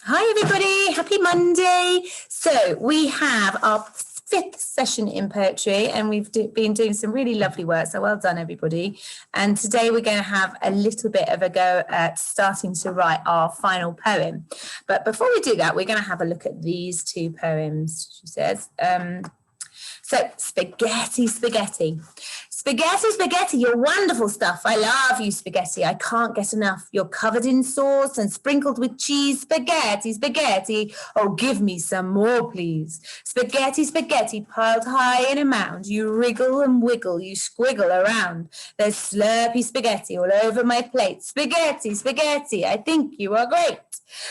Hi everybody, happy Monday. So we have our fifth session in poetry and we've been doing some really lovely work, so well done everybody. And today we're going to have a little bit of a go at starting to write our final poem. But before we do that, we're going to have a look at these two poems, she says. So spaghetti, spaghetti. Spaghetti, spaghetti, you're wonderful stuff. I love you, spaghetti. I can't get enough. You're covered in sauce and sprinkled with cheese. Spaghetti, spaghetti. Oh, give me some more, please. Spaghetti, spaghetti, piled high in a mound. You wriggle and wiggle, you squiggle around. There's slurpy spaghetti all over my plate. Spaghetti, spaghetti, I think you are great.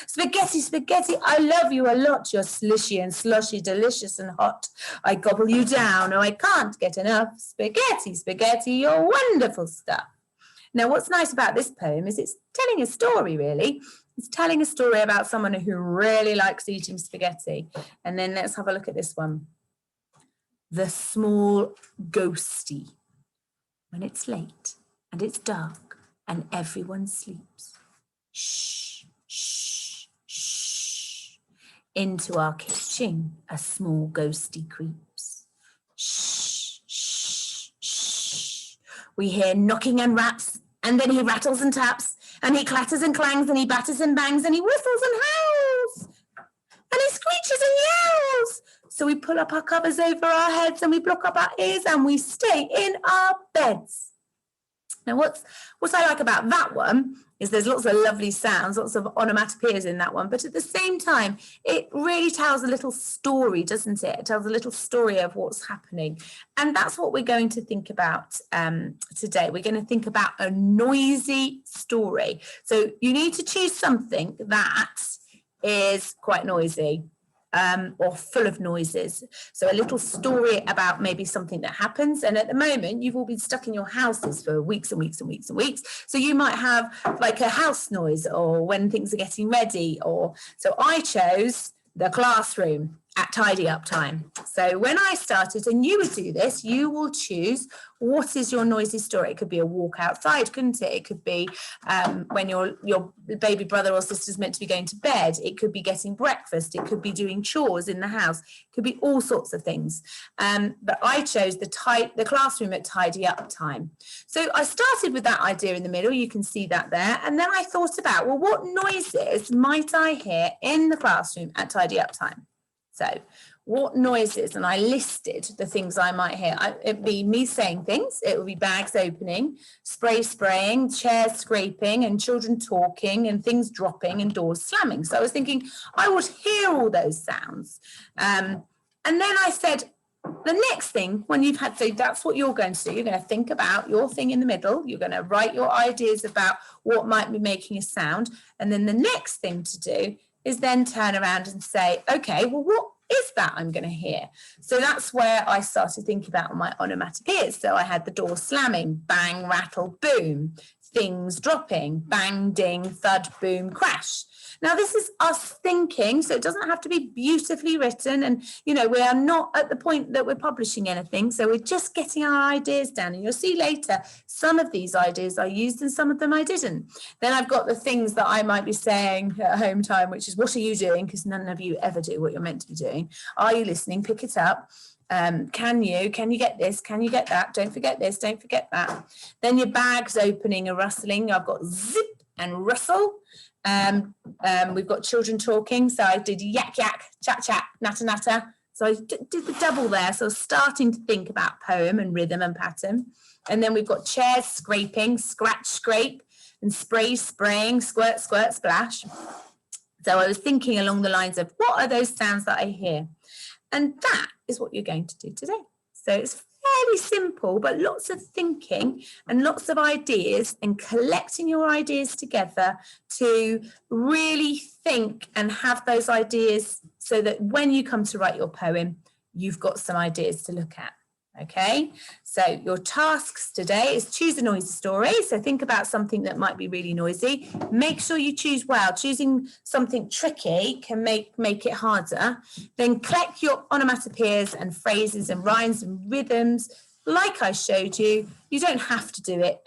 Spaghetti, spaghetti, I love you a lot. You're slishy and sloshy, delicious and hot. I gobble you down, oh, I can't get enough. Spaghetti, spaghetti, you're wonderful stuff. Now, what's nice about this poem is it's telling a story, really. It's telling a story about someone who really likes eating spaghetti. And then let's have a look at this one. The small ghosty. When it's late and it's dark and everyone sleeps. Shh, shh, shh. Into our kitchen, a small ghosty creeps. Shh, shh, shh. We hear knocking and raps, and then he rattles and taps, and he clatters and clangs, and he batters and bangs, and he whistles and howls, and he screeches and yells. So we pull up our covers over our heads, and we block up our ears, and we stay in our beds. Now, what I like about that one is there's lots of lovely sounds, lots of onomatopoeias in that one, but at the same time, it really tells a little story, doesn't it? It tells a little story of what's happening. And that's what we're going to think about today. We're going to think about a noisy story. So you need to choose something that is quite noisy. Or full of noises. So a little story about maybe something that happens. And at the moment, you've all been stuck in your houses for weeks and weeks and weeks and weeks. So you might have like a house noise or when things are getting ready. So I chose the classroom at tidy up time. So when I started, and you would do this, you will choose what is your noisy story. It could be a walk outside, couldn't it? It could be when your baby brother or sister's meant to be going to bed. It could be getting breakfast. It could be doing chores in the house. It could be all sorts of things. But I chose the classroom at tidy up time. So I started with that idea in the middle. You can see that there. And then I thought about, well, what noises might I hear in the classroom at tidy up time? So what noises, and I listed the things I might hear. It'd be me saying things, it would be bags opening, spray spraying, chairs scraping, and children talking, and things dropping, and doors slamming. So I was thinking I would hear all those sounds. And then I said, the next thing, when you've had, so that's what you're going to do. You're going to think about your thing in the middle. You're going to write your ideas about what might be making a sound. And then the next thing to do is then turn around and say, okay, well, what is that I'm going to hear? So that's where I started thinking about my onomatopoeias. So I had the door slamming, bang, rattle, boom, things dropping, bang, ding, thud, boom, crash. Now, this is us thinking, so it doesn't have to be beautifully written. And, we are not at the point that we're publishing anything. So we're just getting our ideas down. And you'll see later, some of these ideas I used and some of them I didn't. Then I've got the things that I might be saying at home time, which is, what are you doing? Because none of you ever do what you're meant to be doing. Are you listening? Pick it up. Can you get this? Can you get that? Don't forget this. Don't forget that. Then your bag's opening and rustling. I've got zip and rustle. We've got children talking, so I did yak yak, chat chat, natter natter. So I did the double there. So starting to think about poem and rhythm and pattern. And then we've got chairs scraping, scratch scrape, and spray spraying, squirt squirt splash. So I was thinking along the lines of, what are those sounds that I hear? And that is what you're going to do today. So it's fairly simple, but lots of thinking and lots of ideas and collecting your ideas together to really think and have those ideas so that when you come to write your poem, you've got some ideas to look at. Okay, so your tasks today is choose a noisy story. So think about something that might be really noisy. Make sure you choose well. Choosing something tricky can make it harder. Then collect your onomatopoeias and phrases and rhymes and rhythms. like I showed you, you don't have to do it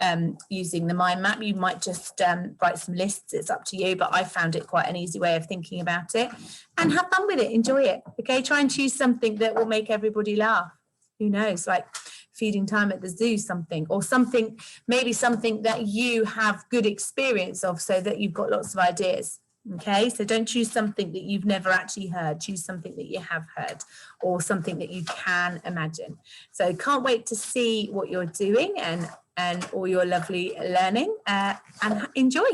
using the mind map. You might just write some lists. It's up to you, but I found it quite an easy way of thinking about it. And have fun with it. Enjoy it. Okay, try and choose something that will make everybody laugh. Who knows, like feeding time at the zoo, something, or something, maybe something that you have good experience of, so that you've got lots of ideas. Okay, so don't choose something that you've never actually heard. Choose something that you have heard, or something that you can imagine. So can't wait to see what you're doing and all your lovely learning, and enjoy.